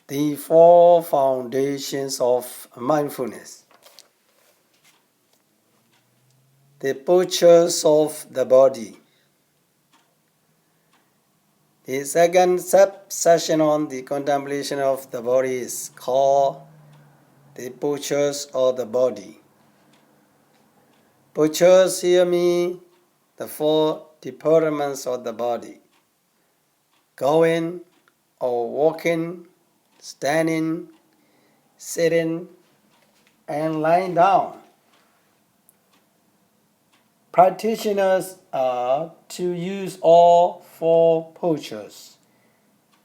The four foundations of mindfulness. The postures of the body. The second subsection on the contemplation of the body is called the postures of the body. Postures here mean the four deportments of the body: going or walking, standing, sitting, and lying down. Practitioners are to use all four postures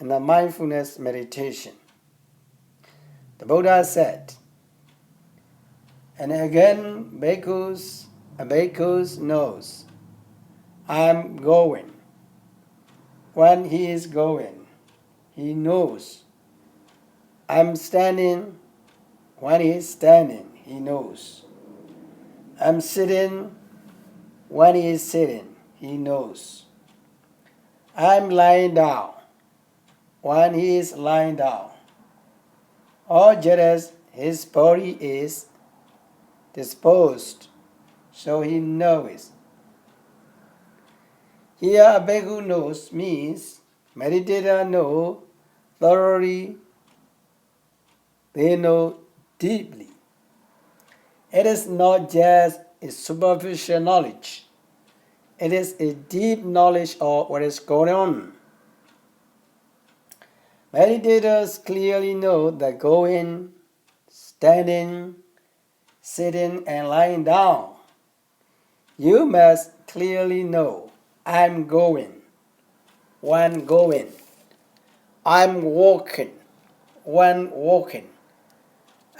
in the mindfulness meditation. The Buddha said, and again, bhikkhus knows, I am going. When he is going, he knows. I am standing. When he is standing, he knows. I am sitting. When he is sitting, he knows. I am lying down. When he is lying down, or just as his body is disposed, so he knows. Here, a bhikkhu knows means meditator know thoroughly, they know deeply. It is not just a superficial knowledge. It is a deep knowledge of what is going on. Meditators clearly know the going, standing, sitting, and lying down. You must clearly know, I'm going, when going. I'm walking, when walking.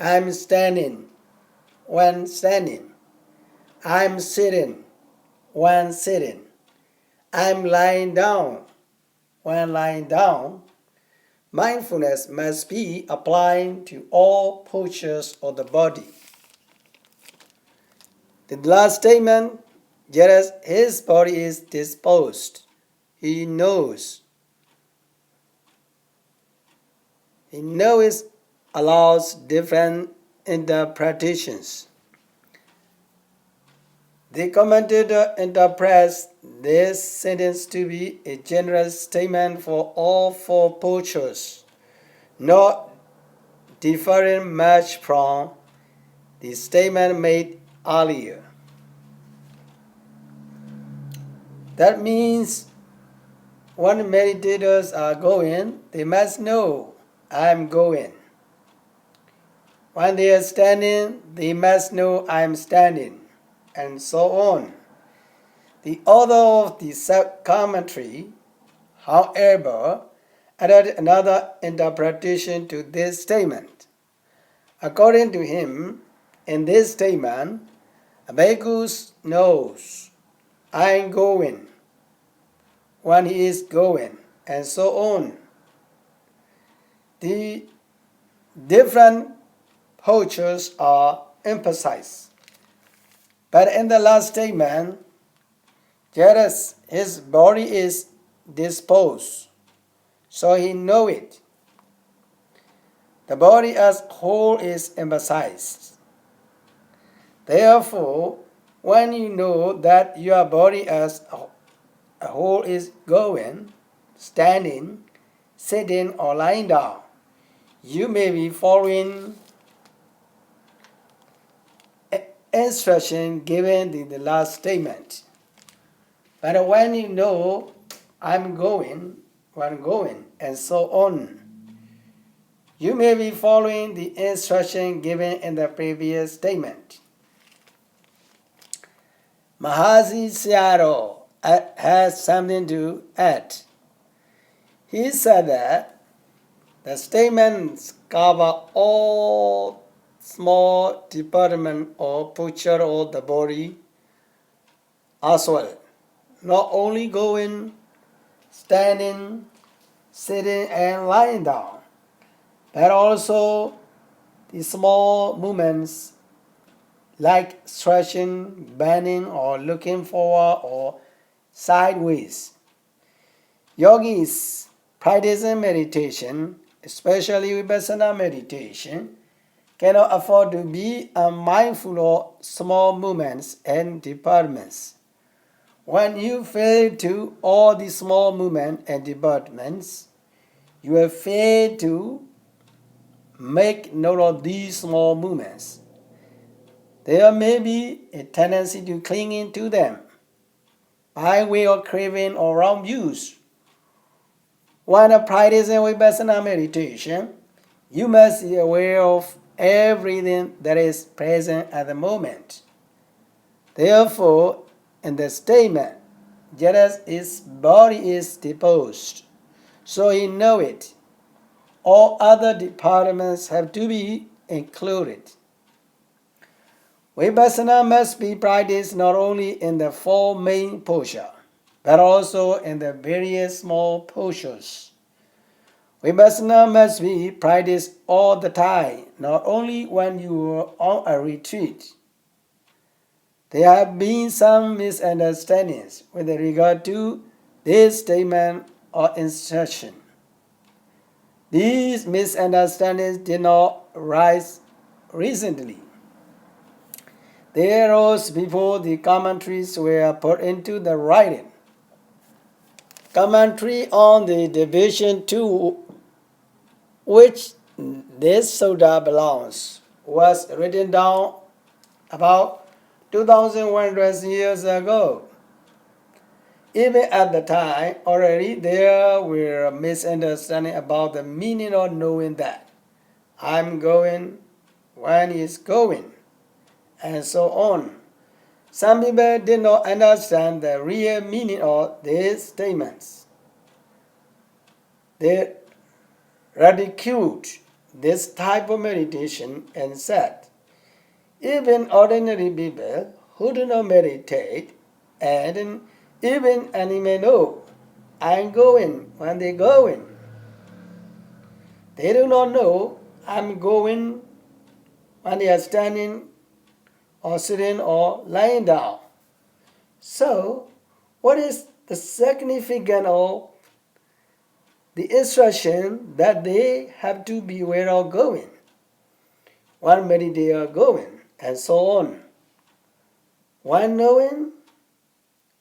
I'm standing, when standing. I'm sitting, when sitting. I'm lying down, when lying down. Mindfulness must be applied to all postures of the body. The last statement, just as his body is disposed, he knows. He knows allows different interpretations. The commentator interprets this sentence to be a general statement for all four postures, not differing much from the statement made earlier. That means when meditators are going, they must know, I'm going. When they are standing, they must know, I'm standing, and so on. The author of the sub-commentary, however, added another interpretation to this statement. According to him, in this statement, a bhikkhu knows, I'm going, when he is going, and so on. The different postures are emphasized. But in the last statement, just as his body is disposed, so he knows it. The body as whole is emphasized. Therefore, when you know that your body as a whole is going, standing, sitting, or lying down, you may be following instruction given in the last statement. But when you know, I'm going, when going, and so on, you may be following the instruction given in the previous statement. Mahasi Sayadaw has something to add. He said that the statements cover all small department or posture of the body as well, not only going, standing, sitting, and lying down, but also the small movements like stretching, bending, or looking forward or sideways. Yogis practicing meditation especially vipassana meditation, cannot afford to be unmindful of small movements and departments. When you fail to all the small movements and departments, you have failed to make note of these small movements. There may be a tendency to cling into them by way of craving or wrong views. When practicing vipassana meditation, you must be aware of everything that is present at the moment. Therefore, in the statement, just as his body is deposed, so he know it. All other departments have to be included. Vipassana must be practiced not only in the four main posture, but also in the various small postures. Vipassana must be practiced all the time, not only when you are on a retreat. There have been some misunderstandings with regard to this statement or instruction. These misunderstandings did not rise recently. They arose before the commentaries were put into the writing. Commentary on the division to which this sutta belongs was written down about 2,100 years ago. Even at the time, already there were misunderstandings about the meaning of knowing that I'm going when he's going, and so on. Some people did not understand the real meaning of these statements. They ridiculed this type of meditation and said, even ordinary people who do not meditate and even animals know I'm going when they're going. They do not know I'm going when they are standing or sitting or lying down. So, what is the significance of the instruction that they have to be aware of going? When they are going, and so on. When knowing,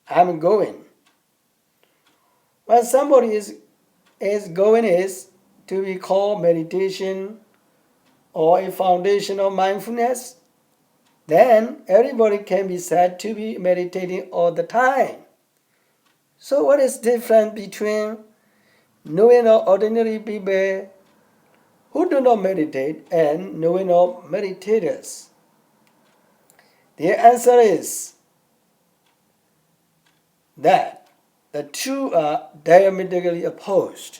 I'm going. When somebody is going is to be called meditation or a foundation of mindfulness, then everybody can be said to be meditating all the time. So what is different between knowing of ordinary people who do not meditate and knowing of meditators? The answer is that the two are diametrically opposed.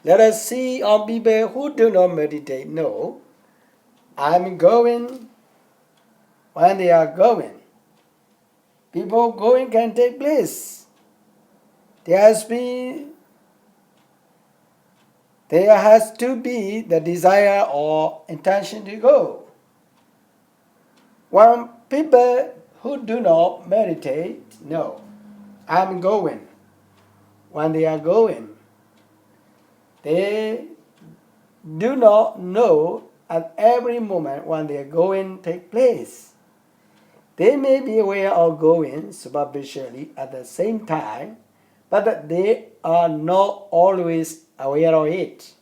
Let us see on people who do not meditate know I'm going when they are going. People going can take place. There has to be the desire or intention to go. When people who do not meditate know I'm going when they are going, they do not know at every moment when they are going take place. They may be aware of going superficially at the same time, but they are not always aware of it.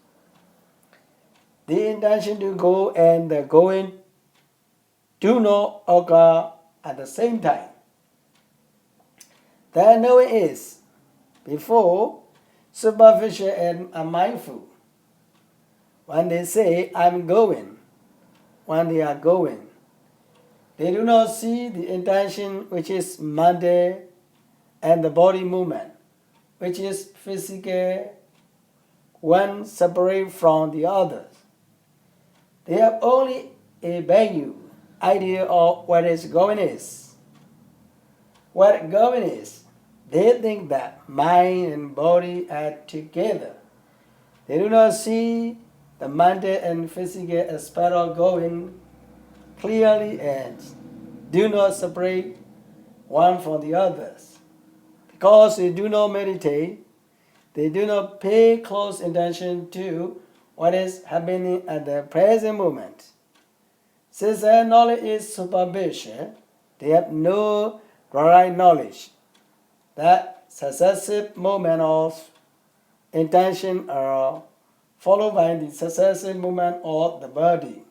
The intention to go and the going do not occur at the same time. The knowing is before superficial and unmindful. When they say I'm going, when they are going, they do not see the intention which is mundane and the body movement, which is physical, one separate from the others. They have only a vague idea of what is going is. What going is, they think that mind and body are together. They do not see the mental and physical aspect of going clearly and do not separate one from the others. Because they do not meditate, they do not pay close attention to what is happening at the present moment. Since their knowledge is superficial, they have no right knowledge that successive movement of intention are followed by the successive movement of the body.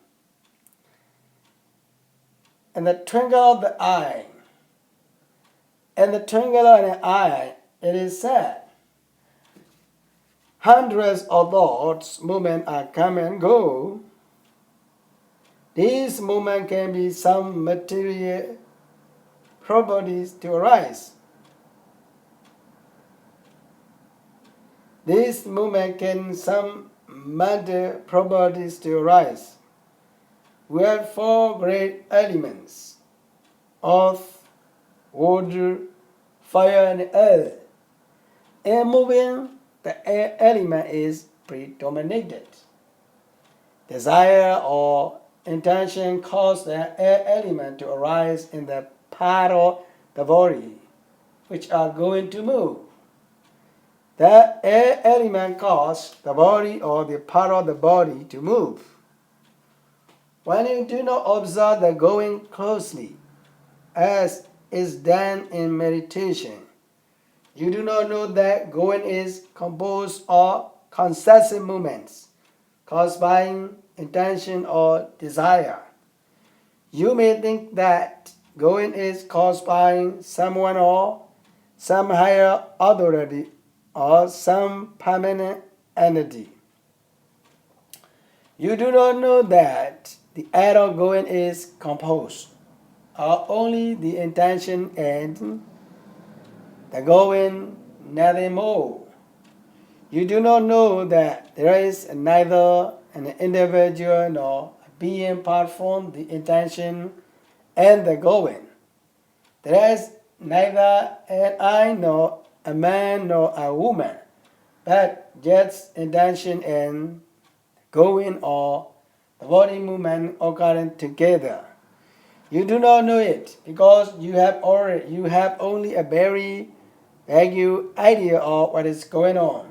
In the twinkle of the eye, in the twinkle of an eye, it is said, hundreds of thoughts, movements are come and go. These movements can be some material properties to arise. This movement can some matter properties to arise. We have four great elements: earth, water, fire, and earth. In moving, the air element is predominated. Desire or intention cause the air element to arise in the part of the body which are going to move. The air element causes the body or the part of the body to move. When you do not observe the going closely, as is done in meditation, you do not know that going is composed of successive movements caused by intention or desire. You may think that going is caused by someone or some higher authority or some permanent entity. You do not know that the act of going is composed of only the intention and the going, nothing more. You do not know that there is neither an individual nor a being apart from the intention and the going. There is neither an I nor a man nor a woman, but just intention and going or the body movement occurring together. You do not know it because you have only a very vague idea of what is going on.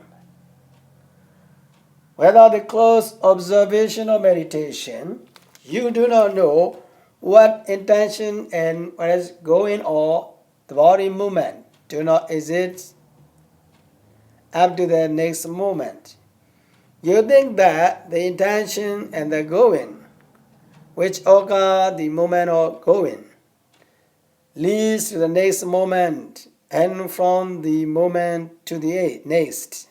Without the close observation or meditation, you do not know what intention and what is going on. The body movement do not exist up to the next moment. You think that the intention and the going, which occur the moment of going, leads to the next moment, and from the moment to the next.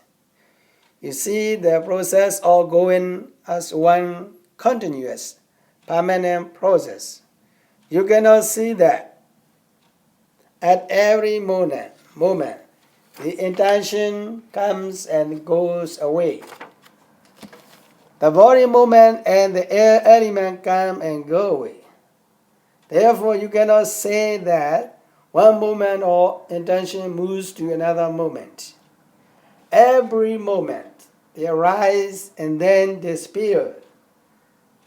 You see the process of going as one continuous, permanent process. You cannot see that at every moment, the intention comes and goes away. The body movement and the air element come and go away. Therefore, you cannot say that one moment or intention moves to another moment. Every moment they arise and then disappear.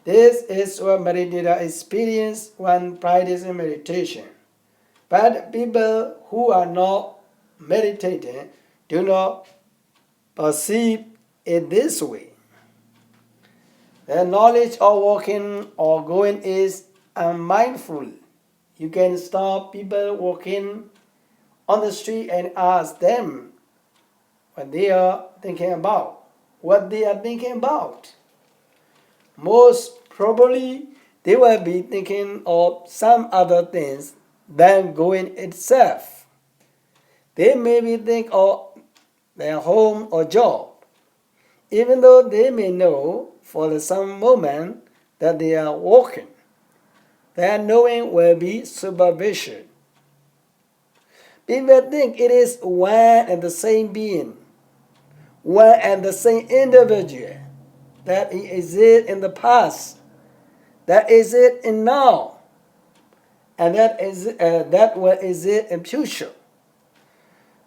This is what meditator experience when practicing meditation. But people who are not meditating do not perceive it this way. The knowledge of walking or going is unmindful. You can stop people walking on the street and ask them what they are thinking about. Most probably, they will be thinking of some other things than going itself. They maybe think of their home or job, even though they may know for some moment that they are walking. Their knowing will be superficial. People think it is one and the same being, one and the same individual, that he exists in the past, that exists in now, and that will exist in future.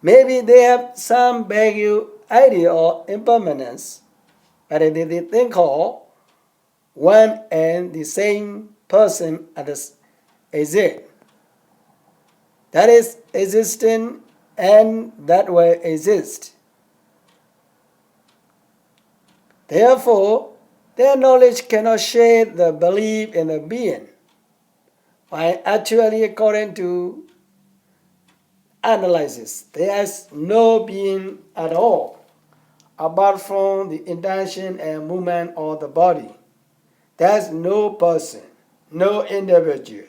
Maybe they have some vague idea of impermanence, but they think of one and the same person as exist. That is existing and that will exist. Therefore, their knowledge cannot shade the belief in a being, while actually, according to analysis, there is no being at all, apart from the intention and movement of the body. There's no person, no individual,